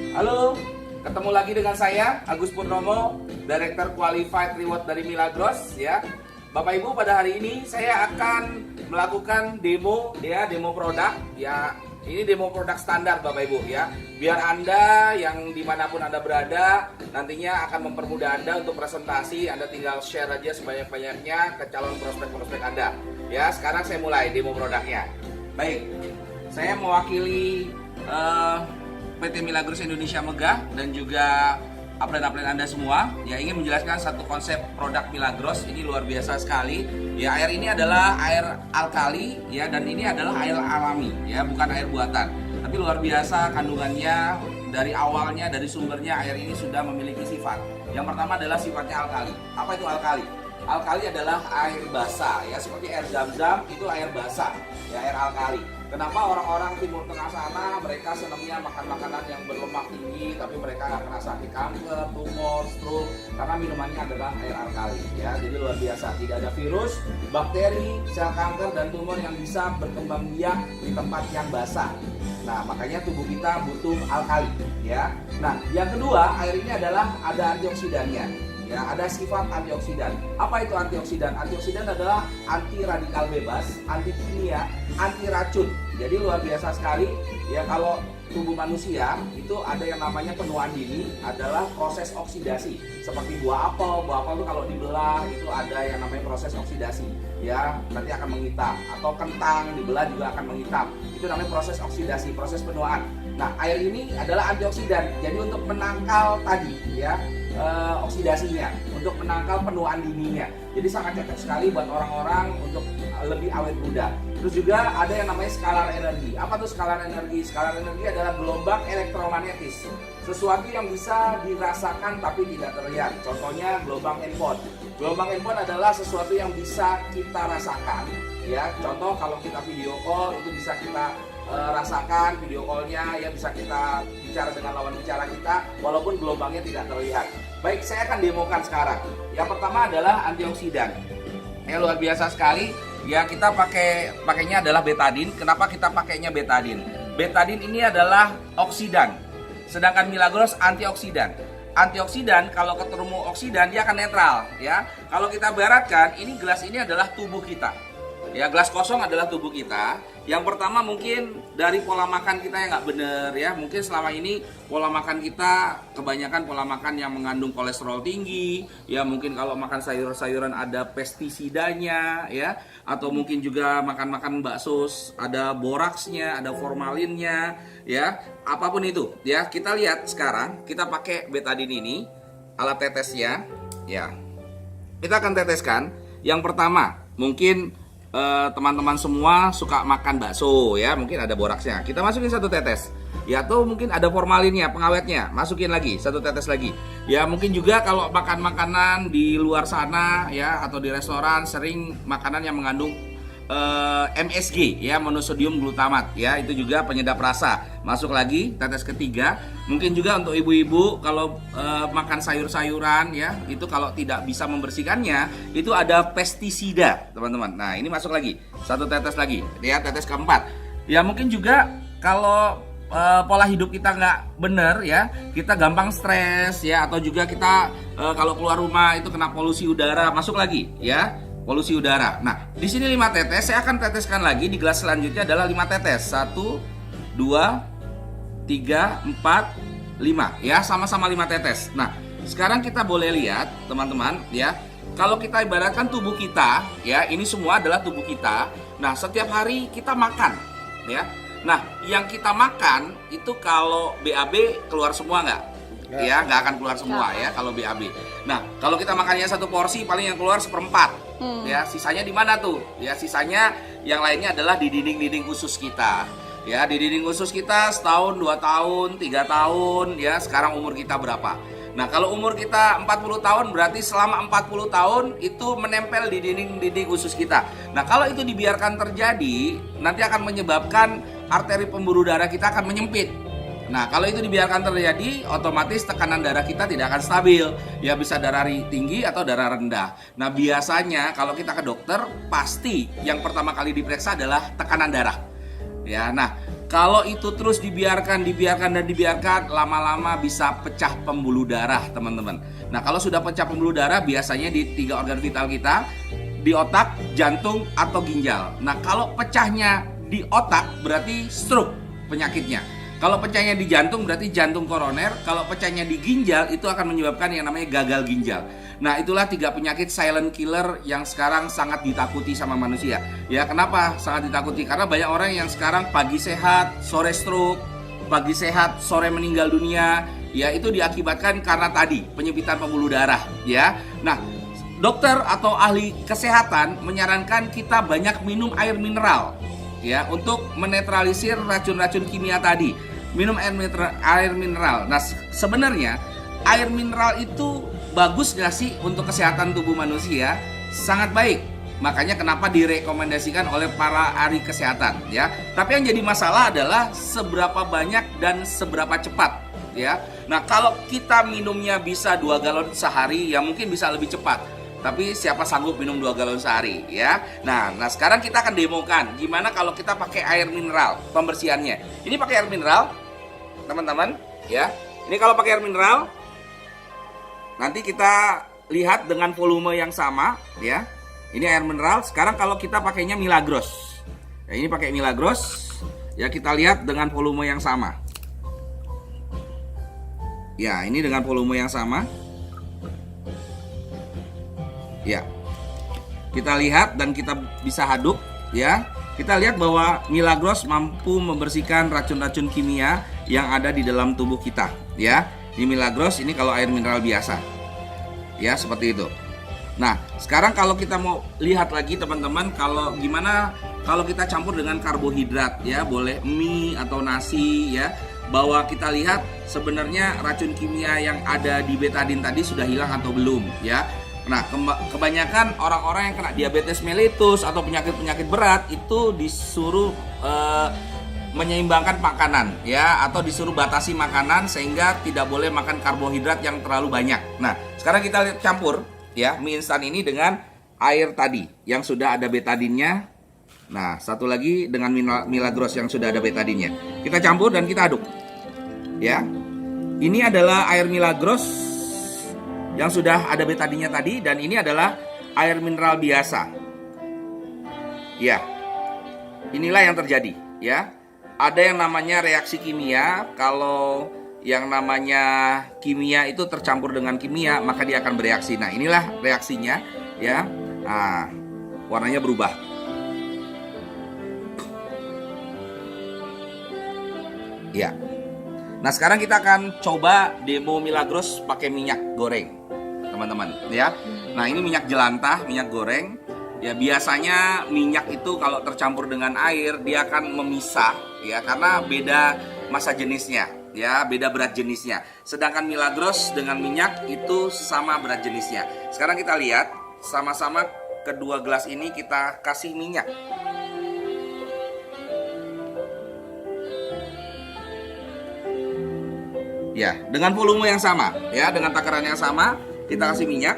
Halo, ketemu lagi dengan saya Agus Purnomo, Director Qualified Reward dari Milagros ya. Bapak Ibu, pada hari ini saya akan melakukan demo demo produk ya. Ini demo produk standar Bapak Ibu ya. Biar Anda yang dimanapun Anda berada nantinya akan mempermudah Anda untuk presentasi. Anda tinggal share aja sebanyak-banyaknya ke calon prospek-prospek Anda. Ya, sekarang saya mulai demo produknya. Baik, saya mewakili PT Milagros Indonesia Megah dan juga upline-upline Anda semua ya, ingin menjelaskan satu konsep produk Milagros. Ini luar biasa sekali ya. Air ini adalah air alkali ya, dan ini adalah air alami ya, bukan air buatan. Tapi luar biasa kandungannya. Dari awalnya, dari sumbernya, air ini sudah memiliki sifat. Yang pertama adalah sifatnya alkali. Apa itu alkali? Alkali adalah air basah ya, seperti air zam-zam itu air basah ya, air alkali. Kenapa orang-orang Timur Tengah sana mereka senangnya makan makanan yang berlemak tinggi, tapi mereka nggak kena sakit kanker, tumor, stroke, karena minumannya adalah air alkali ya. Jadi luar biasa, tidak ada virus, bakteri, sel kanker dan tumor yang bisa berkembang biak di tempat yang basah. Nah, makanya tubuh kita butuh alkali ya. Nah, yang kedua, air ini adalah ada antioksidannya. Ya, ada sifat antioksidan. Apa itu antioksidan? Antioksidan adalah anti radikal bebas, anti kimia, anti racun. Jadi luar biasa sekali ya. Kalau tubuh manusia itu ada yang namanya penuaan dini, adalah proses oksidasi. Seperti buah apel itu kalau dibelah itu ada yang namanya proses oksidasi ya, nanti akan menghitam. Atau kentang dibelah juga akan menghitam. Itu namanya proses oksidasi, proses penuaan. Nah, air ini adalah antioksidan. Jadi untuk menangkal tadi ya, oksidasinya, untuk menangkal penuaan dininya. Jadi sangat cocok sekali buat orang-orang untuk lebih awet muda. Terus juga ada yang namanya scalar energi. Apa tuh scalar energi? Scalar energi adalah gelombang elektromagnetis, sesuatu yang bisa dirasakan tapi tidak terlihat. Contohnya gelombang handphone. Gelombang handphone adalah sesuatu yang bisa kita rasakan ya. Contoh kalau kita video call itu bisa kita rasakan video callnya ya, bisa kita bicara dengan lawan bicara kita walaupun gelombangnya tidak terlihat. Baik, saya akan demokan sekarang. Yang pertama adalah antioksidan. Ya, luar biasa sekali. Ya, kita pakainya adalah betadine. Kenapa kita pakainya betadine? Betadine ini adalah oksidan, sedangkan Milagros antioksidan. Antioksidan kalau ketemu oksidan dia akan netral ya. Kalau kita baratkan, ini gelas ini adalah tubuh kita. Ya, gelas kosong adalah tubuh kita. Yang pertama mungkin dari pola makan kita yang nggak bener ya. Mungkin selama ini pola makan kita kebanyakan pola makan yang mengandung kolesterol tinggi. Ya, mungkin kalau makan sayur-sayuran ada pestisidanya ya. Atau mungkin juga makan-makan bakso ada boraksnya, ada formalinnya ya. Apapun itu ya. Kita lihat sekarang kita pakai betadine ini, alat tetesnya ya. Kita akan teteskan. Yang pertama mungkin teman-teman semua suka makan bakso ya, mungkin ada boraksnya, kita masukin satu tetes ya. Atau mungkin ada formalinnya, pengawetnya, masukin lagi satu tetes lagi ya. Mungkin juga kalau makan makanan di luar sana ya, atau di restoran sering makanan yang mengandung MSG ya, monosodium glutamat ya, itu juga penyedap rasa. Masuk lagi tetes ketiga. Mungkin juga untuk ibu-ibu kalau makan sayur-sayuran ya, itu kalau tidak bisa membersihkannya itu ada pestisida teman-teman. Nah, ini masuk lagi satu tetes lagi ya, tetes keempat ya. Mungkin juga kalau pola hidup kita nggak bener ya, kita gampang stres ya, atau juga kita kalau keluar rumah itu kena polusi udara, masuk lagi ya, polusi udara. Nah, di sini 5 tetes, saya akan teteskan lagi di gelas selanjutnya adalah 5 tetes. 1 2 3 4 5 ya, sama-sama 5 tetes. Nah, sekarang kita boleh lihat teman-teman ya, kalau kita ibaratkan tubuh kita ya, ini semua adalah tubuh kita. Nah, setiap hari kita makan ya. Nah, yang kita makan itu kalau BAB keluar semua nggak? Ya, nggak akan keluar semua ya kalau BAB. Nah, kalau kita makannya satu porsi paling yang keluar 1/4. Ya, sisanya di mana tuh? Ya, sisanya yang lainnya adalah di dinding-dinding usus kita. Ya, di dinding usus kita setahun, 2 tahun, 3 tahun ya. Sekarang umur kita berapa? Nah, kalau umur kita 40 tahun berarti selama 40 tahun itu menempel di dinding-dinding usus kita. Nah, kalau itu dibiarkan terjadi, nanti akan menyebabkan arteri pembuluh darah kita akan menyempit. Nah, kalau itu dibiarkan terjadi, otomatis tekanan darah kita tidak akan stabil. Ya, bisa darah tinggi atau darah rendah. Nah, biasanya kalau kita ke dokter, pasti yang pertama kali diperiksa adalah tekanan darah. Ya, nah Kalau itu terus dibiarkan, lama-lama bisa pecah pembuluh darah, teman-teman. Nah, kalau sudah pecah pembuluh darah, biasanya di 3 organ vital kita, di otak, jantung, atau ginjal. Nah, kalau pecahnya di otak, berarti stroke penyakitnya. Kalau pecahnya di jantung, berarti jantung koroner. Kalau pecahnya di ginjal, itu akan menyebabkan yang namanya gagal ginjal. Nah, itulah 3 penyakit silent killer yang sekarang sangat ditakuti sama manusia. Ya, kenapa sangat ditakuti? Karena banyak orang yang sekarang pagi sehat, sore stroke, pagi sehat, sore meninggal dunia. Ya, itu diakibatkan karena tadi penyempitan pembuluh darah. Ya, nah, dokter atau ahli kesehatan menyarankan kita banyak minum air mineral, ya, untuk menetralisir racun-racun kimia tadi. Minum air mineral. Nah, sebenarnya air mineral itu bagus gak sih untuk kesehatan tubuh manusia? Sangat baik. Makanya kenapa direkomendasikan oleh para ahli kesehatan, ya. Tapi yang jadi masalah adalah seberapa banyak dan seberapa cepat, ya. Nah, kalau kita minumnya bisa 2 galon sehari, ya mungkin bisa lebih cepat. Tapi siapa sanggup minum 2 galon sehari, ya. Nah, sekarang kita akan demokan gimana kalau kita pakai air mineral pembersihannya. Ini pakai air mineral, teman-teman, ya. Ini kalau pakai air mineral, nanti kita lihat dengan volume yang sama, ya. Ini air mineral. Sekarang kalau kita pakainya Milagros, ya, ini pakai Milagros, ya, kita lihat dengan volume yang sama. Ya, ini dengan volume yang sama. Ya, kita lihat dan kita bisa aduk, ya. Kita lihat bahwa Milagros mampu membersihkan racun-racun kimia yang ada di dalam tubuh kita, ya. Ini Milagros, ini kalau air mineral biasa, ya, seperti itu. Nah, sekarang kalau kita mau lihat lagi, teman-teman, kalau gimana kalau kita campur dengan karbohidrat, ya, boleh mie atau nasi, ya, bahwa kita lihat sebenarnya racun kimia yang ada di betadin tadi sudah hilang atau belum, ya. Nah, kebanyakan orang-orang yang kena diabetes mellitus atau penyakit-penyakit berat itu disuruh menyeimbangkan makanan, ya, atau disuruh batasi makanan sehingga tidak boleh makan karbohidrat yang terlalu banyak. Nah, sekarang kita lihat campur, ya, mie instan ini dengan air tadi yang sudah ada betadinnya. Nah, satu lagi dengan Milagros yang sudah ada betadinnya. Kita campur dan kita aduk, ya. Ini adalah air Milagros yang sudah ada betadinnya tadi, dan ini adalah air mineral biasa. Ya, inilah yang terjadi, ya. Ada yang namanya reaksi kimia. Kalau yang namanya kimia itu tercampur dengan kimia, maka dia akan bereaksi. Nah, inilah reaksinya, ya. Nah, warnanya berubah. Ya. Nah, sekarang kita akan coba demo Milagros pakai minyak goreng, teman-teman, ya. Nah, ini minyak jelantah, minyak goreng. Ya, biasanya minyak itu kalau tercampur dengan air dia akan memisah, ya, karena beda massa jenisnya, ya, beda berat jenisnya. Sedangkan Milagros dengan minyak itu sama berat jenisnya. Sekarang kita lihat sama-sama kedua gelas ini kita kasih minyak. Ya, dengan volume yang sama, ya, dengan takaran yang sama kita kasih minyak.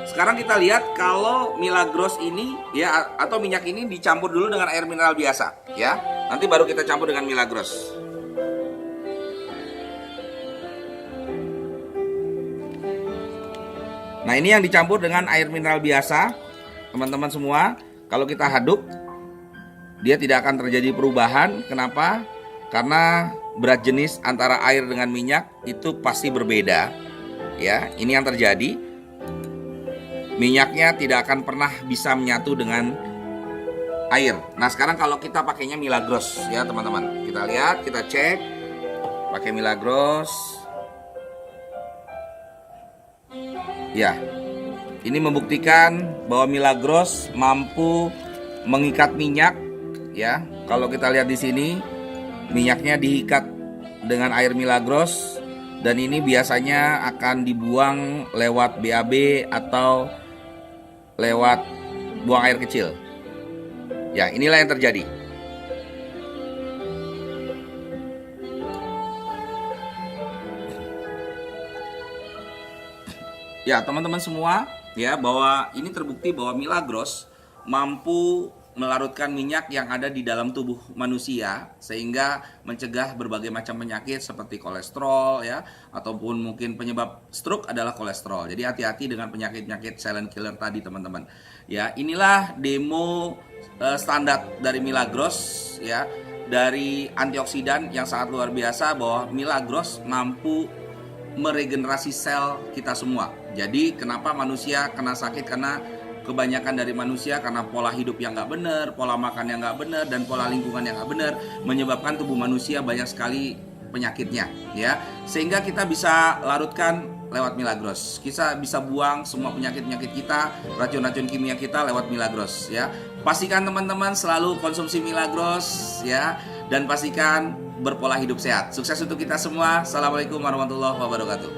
Sekarang kita lihat kalau Milagros ini, ya, atau minyak ini dicampur dulu dengan air mineral biasa, ya. Nanti baru kita campur dengan Milagros. Nah, ini yang dicampur dengan air mineral biasa, teman-teman semua. Kalau kita aduk, dia tidak akan terjadi perubahan. Kenapa? Karena berat jenis antara air dengan minyak itu pasti berbeda, ya. Ini yang terjadi. Minyaknya tidak akan pernah bisa menyatu dengan air. Nah, sekarang kalau kita pakainya Milagros, ya, teman-teman. Kita lihat, kita cek pakai Milagros. Ya. Ini membuktikan bahwa Milagros mampu mengikat minyak, ya. Kalau kita lihat di sini, minyaknya diikat dengan air Milagros, dan ini biasanya akan dibuang lewat BAB atau lewat buang air kecil. Ya, inilah yang terjadi. Ya, teman-teman semua, ya, bahwa ini terbukti bahwa Milagros mampu melarutkan minyak yang ada di dalam tubuh manusia sehingga mencegah berbagai macam penyakit seperti kolesterol ya, ataupun mungkin penyebab stroke adalah kolesterol. Jadi hati-hati dengan penyakit-penyakit silent killer tadi teman-teman. Ya, inilah demo standar dari Milagros ya, dari antioksidan yang sangat luar biasa, bahwa Milagros mampu meregenerasi sel kita semua. Jadi kenapa manusia kena sakit? Karena kebanyakan dari manusia karena pola hidup yang nggak benar, pola makan yang nggak benar, dan pola lingkungan yang nggak benar menyebabkan tubuh manusia banyak sekali penyakitnya ya. Sehingga kita bisa larutkan lewat Milagros. Kita bisa buang semua penyakit-penyakit kita, racun-racun kimia kita lewat Milagros ya. Pastikan teman-teman selalu konsumsi Milagros ya, dan pastikan berpola hidup sehat. Sukses untuk kita semua. Assalamualaikum warahmatullahi wabarakatuh.